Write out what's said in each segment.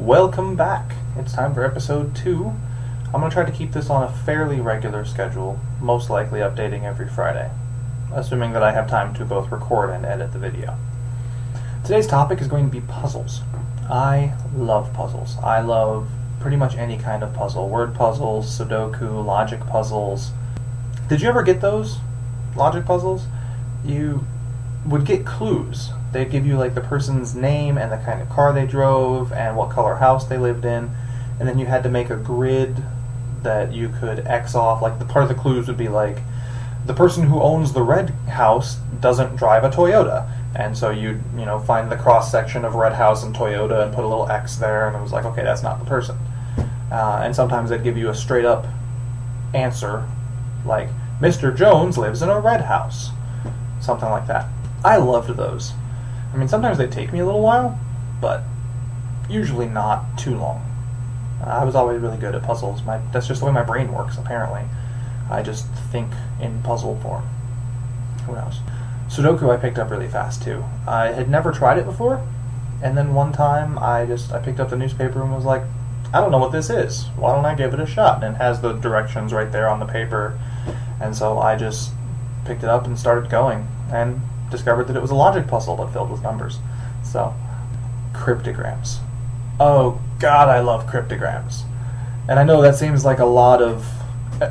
Welcome back. It's time for episode 2. I'm going to try to keep this on a fairly regular schedule, most likely updating every Friday, assuming that I have time to both record and edit the video. Today's topic is going to be puzzles. I love puzzles. I love pretty much any kind of puzzle. Word puzzles, Sudoku, logic puzzles. Did you ever get those? Logic puzzles? You would get clues. They'd give you like the person's name and the kind of car they drove and what color house they lived in, and then you had to make a grid that you could X off. Like the part of the clues would be like, the person who owns the red house doesn't drive a Toyota, and so you'd find the cross section of red house and Toyota and put a little X there, and it was like, okay, that's not the person. And sometimes they'd give you a straight up answer, like Mr. Jones lives in a red house, something like that. I loved those. I mean, sometimes they take me a little while, but usually not too long. I was always really good at puzzles. That's just the way my brain works, apparently. I just think in puzzle form. Who knows? Sudoku I picked up really fast, too. I had never tried it before, and then one time I picked up the newspaper and was like, I don't know what this is. Why don't I give it a shot? And it has the directions right there on the paper, and so I just picked it up and started going, and discovered that it was a logic puzzle but filled with numbers. So, cryptograms. Oh God, I love cryptograms. And I know that seems like a lot of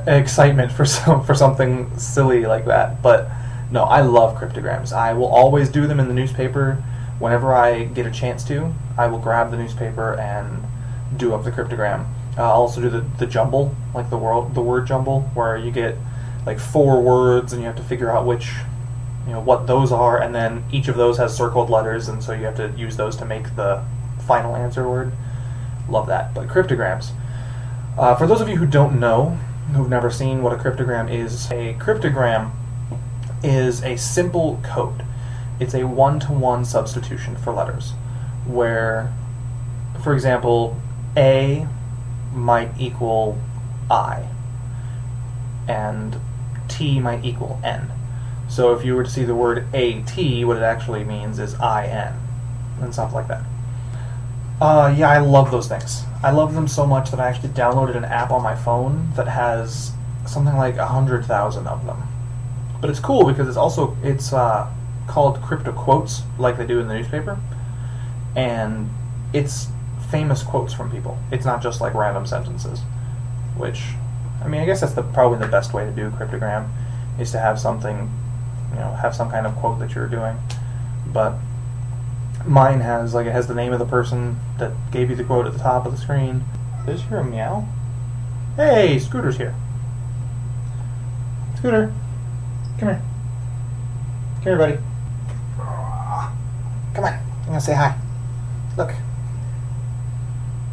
excitement for something silly like that, but no, I love cryptograms. I will always do them in the newspaper. Whenever I get a chance to, I will grab the newspaper and do up the cryptogram. I'll also do the jumble, like the word jumble, where you get like 4 words and you have to figure out which what those are, and then each of those has circled letters, and so you have to use those to make the final answer word. Love that. But cryptograms. For those of you who don't know, who've never seen what a cryptogram is a simple code. It's a one-to-one substitution for letters, where, for example, A might equal I, and T might equal N. So if you were to see the word AT, what it actually means is IN, and stuff like that. Yeah, I love those things. I love them so much that I actually downloaded an app on my phone that has something like 100,000 of them. But it's cool because it's called crypto quotes, like they do in the newspaper, and it's famous quotes from people. It's not just like random sentences, which, I mean, I guess that's probably the best way to do a cryptogram, is to have something, have some kind of quote that you're doing. But mine has the name of the person that gave you the quote at the top of the screen. Did you hear a meow? Hey, Scooter's here. Scooter, come here. Come here, buddy. Come on, I'm gonna say hi. Look.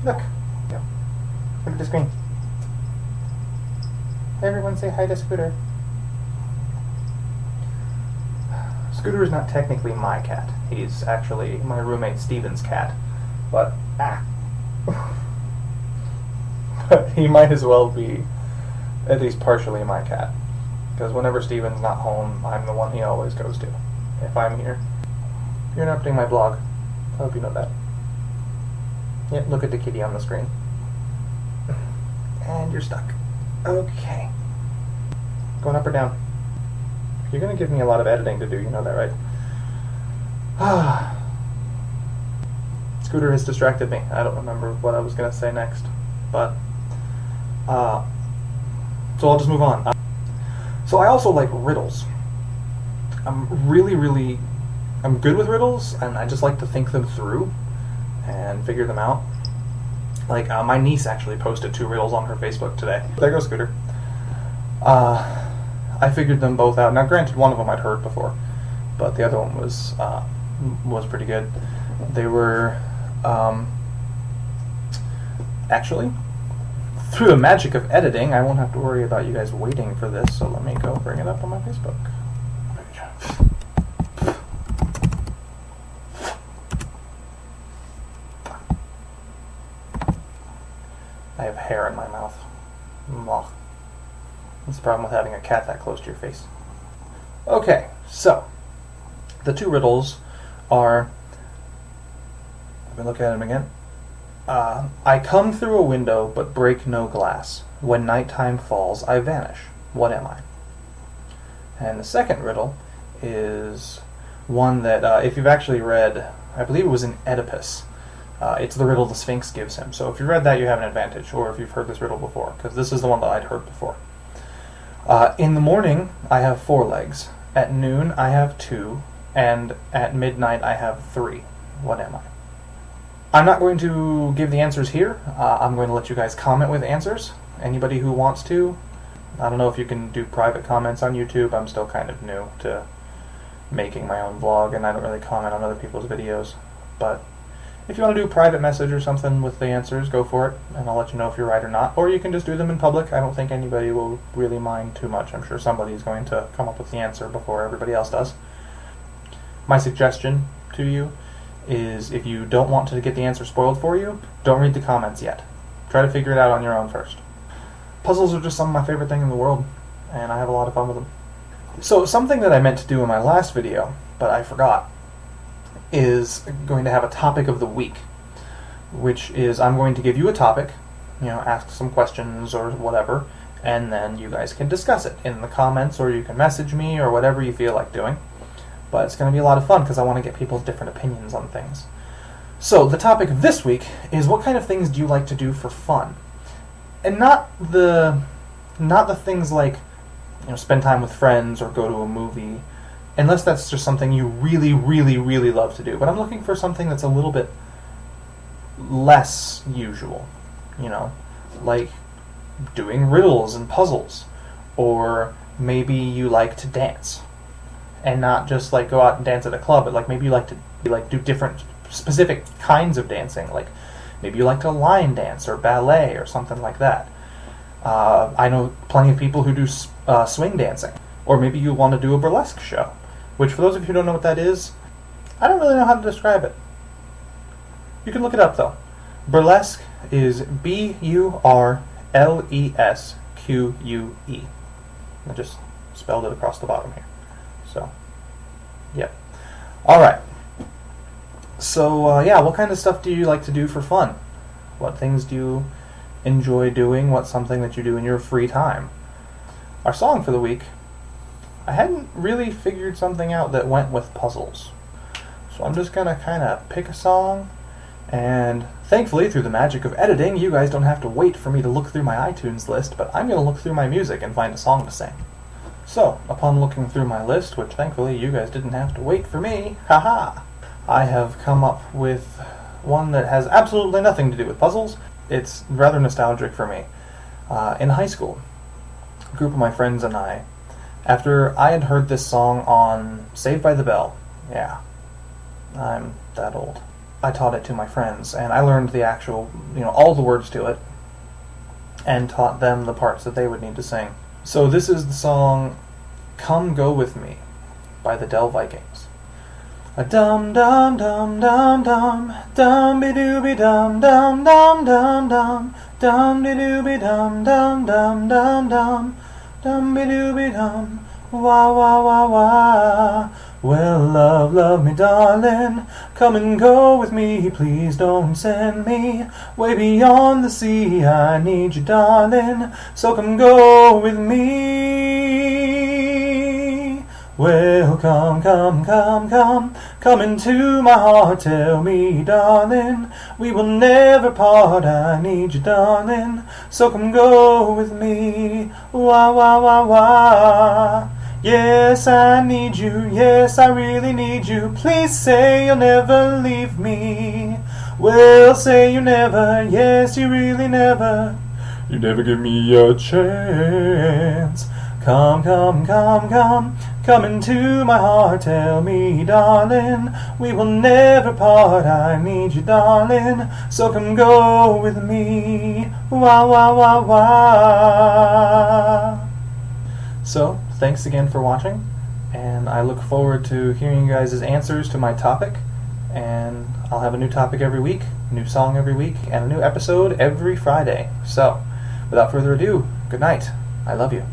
Look. Go. Look at the screen. Everyone say hi to Scooter. Scooter is not technically my cat. He's actually my roommate Steven's cat. But but he might as well be at least partially my cat. Because whenever Steven's not home, I'm the one he always goes to, if I'm here. You're interrupting my blog. I hope you know that. Yep, look at the kitty on the screen. And you're stuck. Okay. Going up or down? You're going to give me a lot of editing to do, you know that, right? Scooter has distracted me. I don't remember what I was going to say next. But, so I'll just move on. So I also like riddles. I'm good with riddles, and I just like to think them through and figure them out. Like, my niece actually posted 2 riddles on her Facebook today. There goes Scooter. I figured them both out. Now, granted, one of them I'd heard before, but the other one was pretty good. They were, actually, through the magic of editing, I won't have to worry about you guys waiting for this, so let me go bring it up on my Facebook. I have hair in my mouth. Mwah. That's the problem with having a cat that close to your face. Okay, so the 2 riddles are, let me look at them again. I come through a window but break no glass. When nighttime falls, I vanish. What am I? And the second riddle is one that, if you've actually read, I believe it was in Oedipus, it's the riddle the Sphinx gives him. So if you've read that, you have an advantage, or if you've heard this riddle before, because this is the one that I'd heard before. In the morning, I have 4 legs. At noon, I have 2. And at midnight, I have 3. What am I? I'm not going to give the answers here. I'm going to let you guys comment with answers. Anybody who wants to. I don't know if you can do private comments on YouTube. I'm still kind of new to making my own vlog, and I don't really comment on other people's videos. But if you want to do a private message or something with the answers, go for it, and I'll let you know if you're right or not. Or you can just do them in public. I don't think anybody will really mind too much. I'm sure somebody's going to come up with the answer before everybody else does. My suggestion to you is, if you don't want to get the answer spoiled for you, don't read the comments yet. Try to figure it out on your own first. Puzzles are just some of my favorite thing in the world, and I have a lot of fun with them. So something that I meant to do in my last video, but I forgot, is going to have a topic of the week, which is I'm going to give you a topic, ask some questions or whatever, and then you guys can discuss it in the comments, or you can message me, or whatever you feel like doing. But it's going to be a lot of fun because I want to get people's different opinions on things. So the topic of this week is, what kind of things do you like to do for fun? And not the things like, spend time with friends or go to a movie, unless that's just something you really, really, really love to do. But I'm looking for something that's a little bit less usual, like doing riddles and puzzles, or maybe you like to dance. And not just like go out and dance at a club, but like maybe you like to do different specific kinds of dancing. Like maybe you like to line dance or ballet or something like that. I know plenty of people who do swing dancing. Or maybe you want to do a burlesque show, which for those of you who don't know what that is, I don't really know how to describe it. You can look it up though. Burlesque is B-U-R-L-E-S-Q-U-E. I just spelled it across the bottom here. So, yep. Alright. So, what kind of stuff do you like to do for fun? What things do you enjoy doing? What's something that you do in your free time? Our song for the week, I hadn't really figured something out that went with puzzles. So I'm just going to kind of pick a song, and thankfully, through the magic of editing, you guys don't have to wait for me to look through my iTunes list, but I'm going to look through my music and find a song to sing. So, upon looking through my list, which thankfully you guys didn't have to wait for me, haha, I have come up with one that has absolutely nothing to do with puzzles. It's rather nostalgic for me. In high school, a group of my friends and I, after I had heard this song on Saved by the Bell, yeah, I'm that old, I taught it to my friends, and I learned the actual, all the words to it, and taught them the parts that they would need to sing. So this is the song Come Go With Me by the Dell Vikings. A dum dum dum dum dum, dum be dooby dum dum dum dum dum, dum be dooby dum dum dum dum dum, dum be dooby dum, wah wah wah wah. Well, love, love me, darling, come and go with me, please don't send me way beyond the sea. I need you, darling, so come go with me. Well, come, come, come, come, come into my heart, tell me, darling, we will never part. I need you, darling, so come go with me, wah, wah, wah, wah. Yes, I need you, yes, I really need you. Please say you'll never leave me. Well, say you never, yes, you really never. You never give me a chance. Come, come, come, come, come into my heart, tell me, darling, we will never part. I need you, darling, so come go with me. Wah, wah, wah, wah. So, thanks again for watching, and I look forward to hearing you guys' answers to my topic, and I'll have a new topic every week, a new song every week, and a new episode every Friday. So, without further ado, good night. I love you.